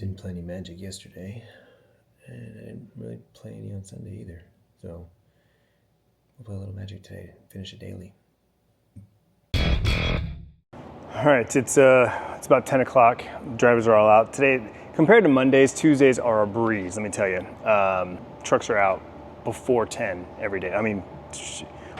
Didn't play any Magic yesterday, and I didn't really play any on Sunday either. So we'll play a little Magic today. Finish it daily. All right, it's about 10 o'clock. Drivers are all out today. Compared to Mondays, Tuesdays are a breeze. Let me tell you, trucks are out before 10 every day. I mean,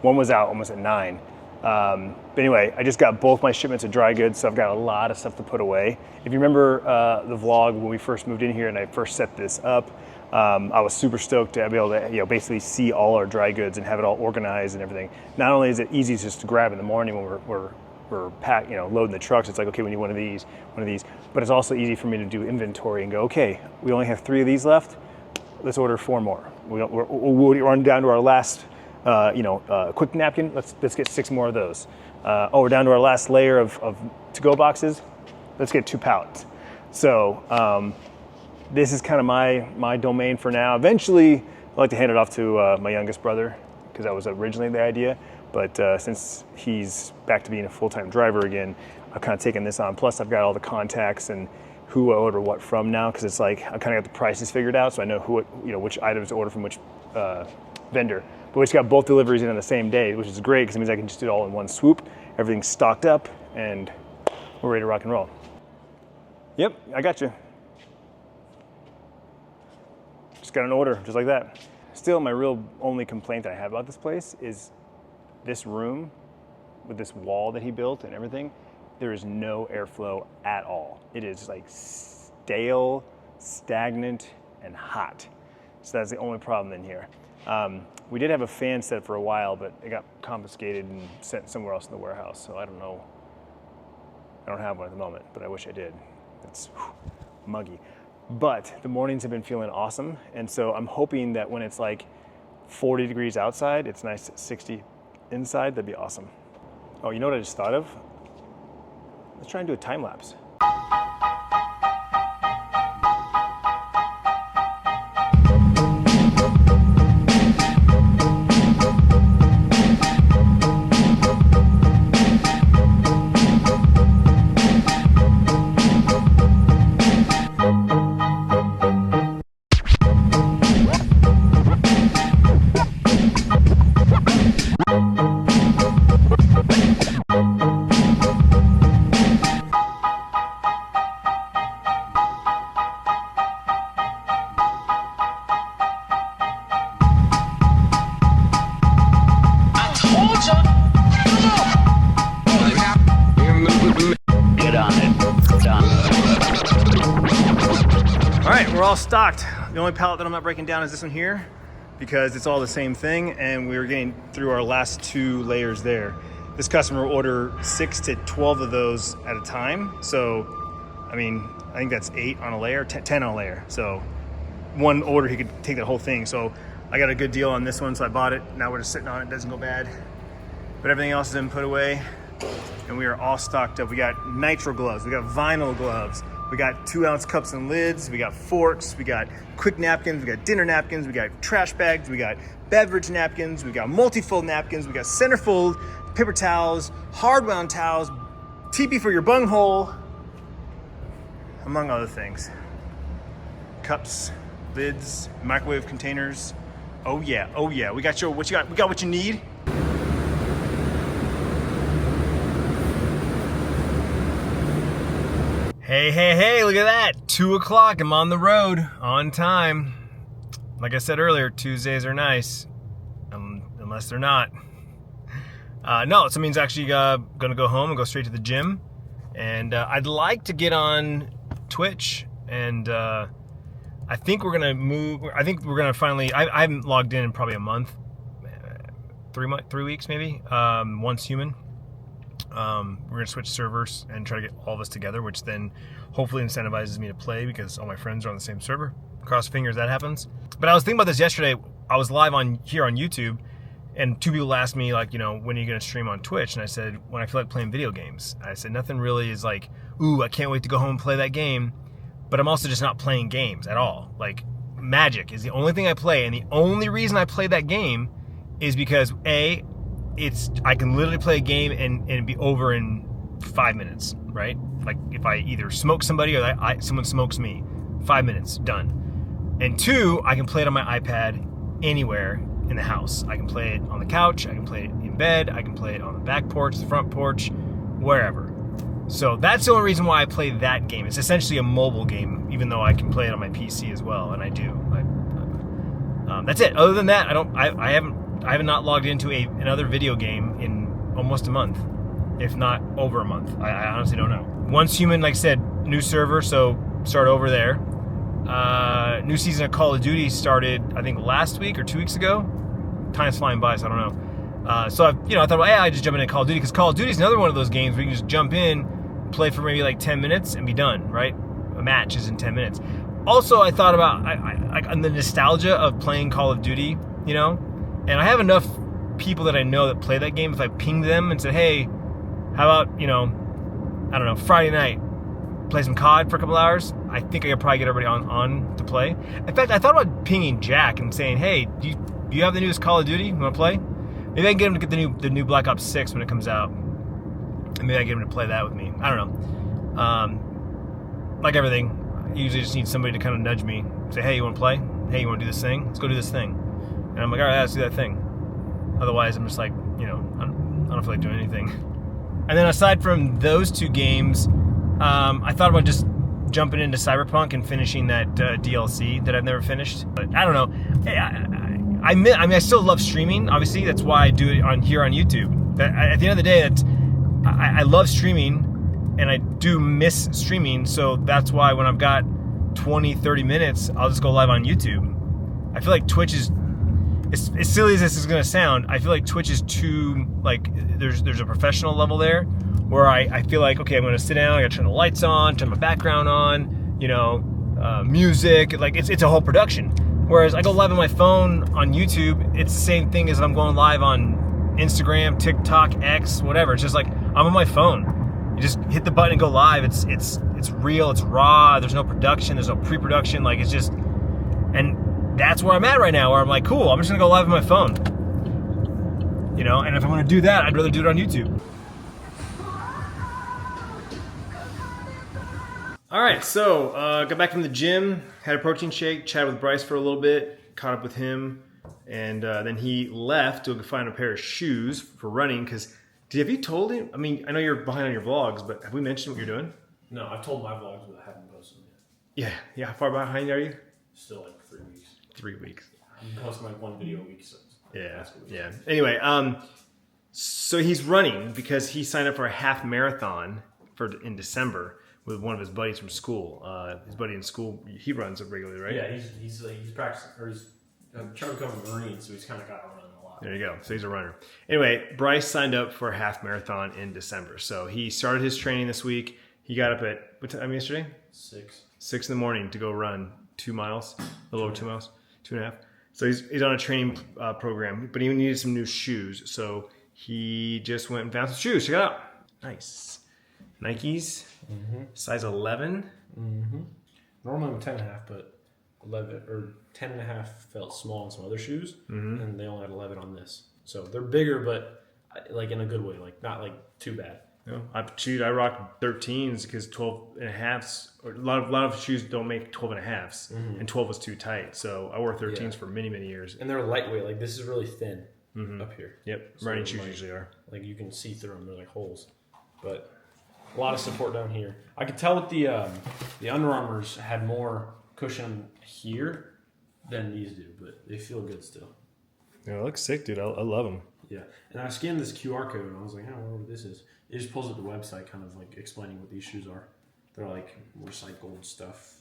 one was out almost at 9. But anyway, I just got both my shipments of dry goods, so I've got a lot of stuff to put away. If you remember the vlog when we first moved in here and I first set this up, I was super stoked to be able to, basically see all our dry goods and have it all organized and everything. Not only is it easy just to grab in the morning when we're packed, loading the trucks. It's like, okay, we need one of these, but it's also easy for me to do inventory and go, okay, we only have 3 of these left. Let's order 4 more. We'll run down to our last, quick napkin. Let's get 6 more of those. We're down to our last layer of to-go boxes. Let's get 2 pallets. So this is kind of my domain for now. Eventually, I'd like to hand it off to my youngest brother, because that was originally the idea. But since he's back to being a full-time driver again, I've kind of taken this on. Plus, I've got all the contacts and who I order what from now, because it's like I kind of got the prices figured out, so I know which items to order from which vendor. But we just got both deliveries in on the same day, which is great because it means I can just do it all in one swoop. Everything's stocked up, and we're ready to rock and roll. Yep, I got you. Just got an order, just like that. Still, my real only complaint that I have about this place is this room with this wall that he built and everything. There is no airflow at all. It is like stale, stagnant, and hot. So that's the only problem in here. We did have a fan set for a while, but it got confiscated and sent somewhere else in the warehouse. So I don't know. I don't have one at the moment, but I wish I did. It's muggy. But the mornings have been feeling awesome. And so I'm hoping that when it's like 40 degrees outside, it's nice at 60 inside. That'd be awesome. Oh, you know what I just thought of? Let's try and do a time lapse. We're all stocked. The only pallet that I'm not breaking down is this one here, because it's all the same thing, and we were getting through our last 2 layers there. This customer will order 6 to 12 of those at a time. So, I think that's 8 on a layer, 10 on a layer. So one order, he could take that whole thing. So I got a good deal on this one, so I bought it. Now we're just sitting on it, doesn't go bad. But everything else has been put away, and we are all stocked up. We got nitro gloves, we got vinyl gloves, we got 2-ounce cups and lids, we got forks, we got quick napkins, we got dinner napkins, we got trash bags, we got beverage napkins, we got multi-fold napkins, we got centerfold paper towels, hard-wound towels, teepee for your bunghole, among other things. Cups, lids, microwave containers. Oh yeah, we got what you need. Hey, look at that. 2 o'clock, I'm on the road, on time. Like I said earlier, Tuesdays are nice, unless they're not. No, so it means actually gonna go home and go straight to the gym. And I'd like to get on Twitch, and I think we're gonna finally, I haven't logged in probably a month, 3 weeks maybe, once human. We're gonna switch servers and try to get all of us together, which then hopefully incentivizes me to play because all my friends are on the same server. Cross fingers that happens. But I was thinking about this yesterday. I was live here on YouTube, and 2 people asked me, like, when are you gonna stream on Twitch? And I said, when I feel like playing video games. I said, nothing really is like, ooh, I can't wait to go home and play that game. But I'm also just not playing games at all. Like, Magic is the only thing I play, and the only reason I play that game is because I can literally play a game and be over in 5 minutes, right? Like if I either smoke somebody or someone smokes me, 5 minutes, done. And 2, I can play it on my iPad anywhere in the house. I can play it on the couch, I can play it in bed, I can play it on the back porch, the front porch, wherever. So that's the only reason why I play that game. It's essentially a mobile game, even though I can play it on my PC as well, and I do. That's it. Other than that, I have not logged into another video game in almost a month, if not over a month. I honestly don't know. Once Human, like I said, new server, so start over there. New season of Call of Duty started, I think, last week or 2 weeks ago. Time's flying by, so I don't know. So I thought, well, hey, I just jump into Call of Duty, because Call of Duty is another one of those games where you can just jump in, play for maybe like 10 minutes and be done, right? A match is in 10 minutes. Also, I thought about the nostalgia of playing Call of Duty, and I have enough people that I know that play that game. If I pinged them and said, hey, how about, I don't know, Friday night, play some COD for a couple hours, I think I could probably get everybody on to play. In fact, I thought about pinging Jack and saying, hey, do you have the newest Call of Duty? You want to play? Maybe I can get him to get the new Black Ops 6 when it comes out. And maybe I get him to play that with me. I don't know. Like everything, I usually just need somebody to kind of nudge me. Say, hey, you want to play? Hey, you want to do this thing? Let's go do this thing. And I'm like, all right, let's do that thing. Otherwise, I'm just like, I don't feel like doing anything. And then aside from those 2 games, I thought about just jumping into Cyberpunk and finishing that DLC that I've never finished. But I don't know. Hey, I still love streaming. Obviously, that's why I do it here on YouTube. At the end of the day, I love streaming, and I do miss streaming. So that's why when I've got 20, 30 minutes, I'll just go live on YouTube. I feel like Twitch is, as silly as this is going to sound, I feel like Twitch is too, like, there's a professional level there where I feel like, okay, I'm going to sit down, I got to turn the lights on, turn my background on, music, like it's a whole production. Whereas I go live on my phone on YouTube, it's the same thing as if I'm going live on Instagram, TikTok, X, whatever. It's just like I'm on my phone. You just hit the button and go live. It's real, it's raw, there's no production, there's no pre-production, like it's just, and that's where I'm at right now, where I'm like, cool, I'm just gonna go live on my phone. And if I want to do that, I'd rather do it on YouTube. All right, so got back from the gym, had a protein shake, chatted with Bryce for a little bit, caught up with him, and then he left to go find a pair of shoes for running. Because have you told him? I mean, I know you're behind on your vlogs, but have we mentioned what you're doing? No, I've told my vlogs, but I haven't posted them yet. Yeah. How far behind are you? Still like 3 weeks. 3 weeks. I'm posting like 1 video a week. So Yeah. Anyway, so he's running because he signed up for a half marathon in December with one of his buddies from school. His buddy in school, he runs it regularly, right? Yeah, he's practicing, or he's trying to become a Marine, so he's kind of got to run a lot. There you go. So he's a runner. Anyway, Bryce signed up for a half marathon in December. So he started his training this week. He got up at, what time yesterday? 6. 6 in the morning to go run 2 miles, a little over 2 miles, 2.5. So he's on a training program, but he needed some new shoes. So he just went and found some shoes. Check it out. Nice. Nikes, size 11. Normally I'm 10.5, but 11 or 10.5 felt small on some other shoes, and they only had 11 on this. So they're bigger, but like in a good way, like not like too bad. No, I rock 13s because 12.5s, or a lot of shoes don't make 12.5s, and 12 was too tight. So I wore 13s for many, many years. And they're lightweight. Like this is really thin up here. Yep, So running shoes usually are. Like you can see through them. They're like holes, but a lot of support down here. I could tell with the Under Armours had more cushion here than these do, but they feel good still. Yeah, it looks sick, dude. I love them. Yeah, and I scanned this QR code and I was like, I don't know what this is. It just pulls up the website, kind of like explaining what these shoes are. They're like recycled stuff.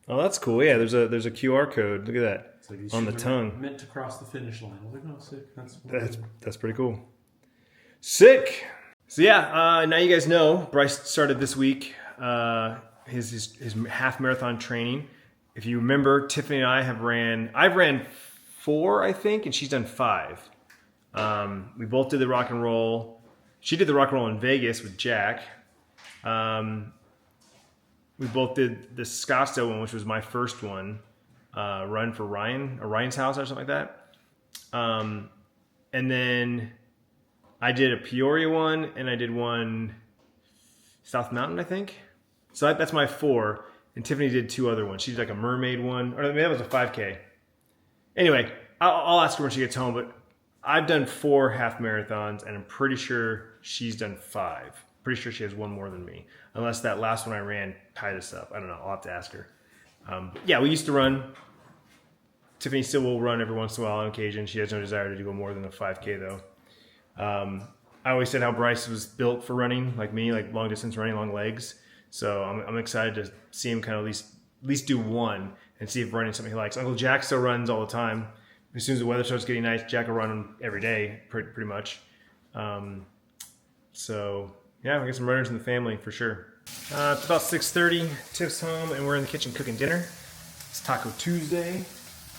Oh, that's cool. Yeah, there's a QR code. Look at that. It's like these on the shoes are tongue. meant to cross the finish line. I was like, oh, sick. That's pretty cool. Sick. So yeah, now you guys know Bryce started this week his half marathon training. If you remember, Tiffany and I've ran 4, I think, and she's done 5. We both did the rock and roll. She did the rock and roll in Vegas with Jack. We both did the Scottsdale one, which was my first one, run for Ryan's house or something like that. And then I did a Peoria one, and I did one South Mountain, I think. So that's my 4. and Tiffany did 2 other ones. She did like a mermaid one, or maybe that was a 5K. Anyway, I'll ask her when she gets home, but I've done 4 half marathons, and I'm pretty sure she's done 5. Pretty sure she has 1 more than me, unless that last one I ran tied us up. I don't know. I'll have to ask her. Yeah, we used to run. Tiffany still will run every once in a while on occasion. She has no desire to go more than a 5K though. I always said how Bryce was built for running, like me, like long distance running, long legs. So I'm excited to see him kind of at least do one and see if running something he likes. Uncle Jack still runs all the time. As soon as the weather starts getting nice, Jack will run every day, pretty much. So yeah, we got some runners in the family for sure. It's about 6:30. Tiff's home, and we're in the kitchen cooking dinner. It's Taco Tuesday.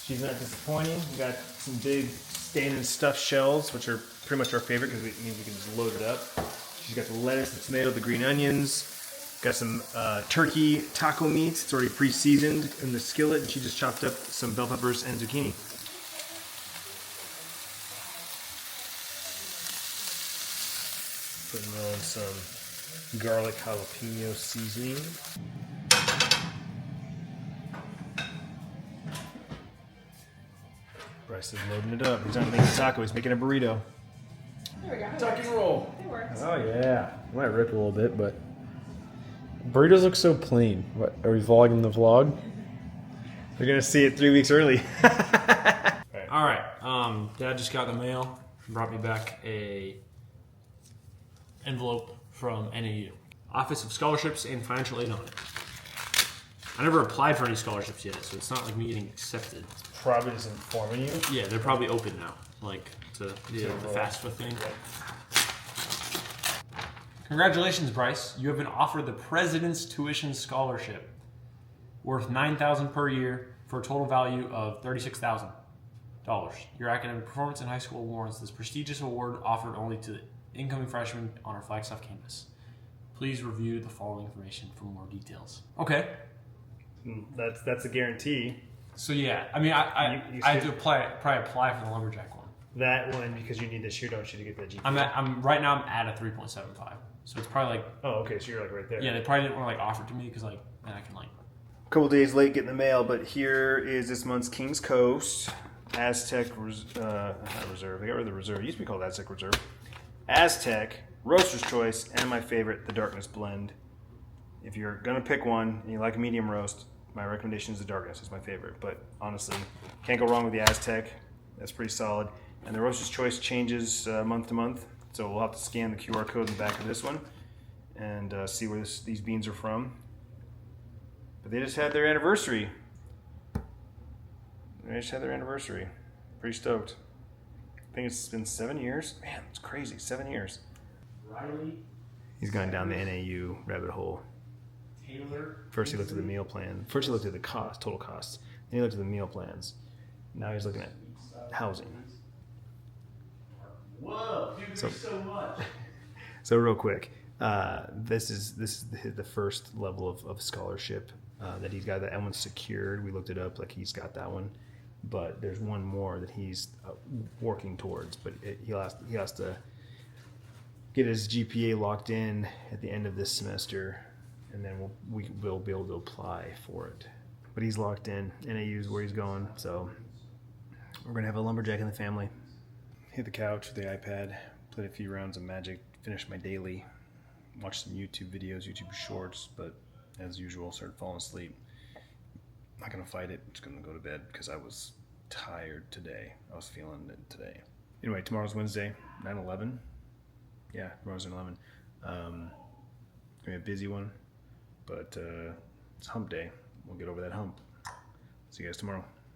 She's not disappointing. We got some big stain and stuffed shells, which are pretty much our favorite because it means we can just load it up. She's got the lettuce, the tomato, the green onions. Got some turkey taco meat. It's already pre-seasoned in the skillet, and she just chopped up some bell peppers and zucchini. Putting on some garlic jalapeno seasoning. Bryce is loading it up. He's not making a taco, he's making a burrito. There we go. Tuck and roll. It works. Oh yeah, I might rip a little bit, but burritos look so plain. What are we vlogging the vlog? They're gonna see it 3 weeks early. All right. Dad just got the mail. Brought me back a envelope from NAU, Office of Scholarships and Financial Aid on it. I never applied for any scholarships yet, so it's not like me getting accepted. Probably just informing you. Yeah, they're probably open now, like the FAFSA thing. Congratulations, Bryce. You have been offered the President's Tuition Scholarship, worth $9,000 per year for a total value of $36,000. Your academic performance in high school warrants this prestigious award, offered only to incoming freshmen on our Flagstaff campus. Please review the following information for more details. Okay. That's a guarantee. So yeah, I mean, I have to probably apply for the lumberjack one. That one because you need the shoot, don't you, to get that GPA? I'm right now. I'm at a 3.75, so it's probably like. Oh, okay, so you're like right there. Yeah, they probably didn't want to like offer it to me because like then I can like. A couple days late getting the mail, but here is this month's Kings Coast Aztec not Reserve. They got rid of the Reserve. It used to be called Aztec Reserve. Aztec Roaster's Choice, and my favorite, the Darkness Blend. If you're gonna pick one and you like a medium roast, my recommendation is the Darkness. It's my favorite, but honestly, can't go wrong with the Aztec. That's pretty solid. And the Roaster's Choice changes month to month, so we'll have to scan the QR code in the back of this one and see where these beans are from. But they just had their anniversary. Pretty stoked. I think it's been 7 years. Man, it's crazy. 7 years. Riley. He's gone down the NAU rabbit hole. Taylor. First he looked at the meal plan. First he looked at the cost, total costs. Then he looked at the meal plans. Now he's looking at housing. Whoa, dude, there's so much. So real quick, this is the first level of scholarship that he's got. That one's secured. We looked it up. Like he's got that one, but there's one more that he's working towards. But he has to get his GPA locked in at the end of this semester, and then we'll be able to apply for it. But he's locked in. NAU is where he's going, so we're gonna have a lumberjack in the family. Hit the couch with the iPad, played a few rounds of Magic, finished my daily, watched some YouTube videos, YouTube shorts, but as usual, started falling asleep. Not gonna fight it, just gonna go to bed because I was tired today. I was feeling it today. Anyway, tomorrow's Wednesday, 9/11. Yeah, tomorrow's 9/11. Gonna be a busy one, but it's hump day. We'll get over that hump. See you guys tomorrow.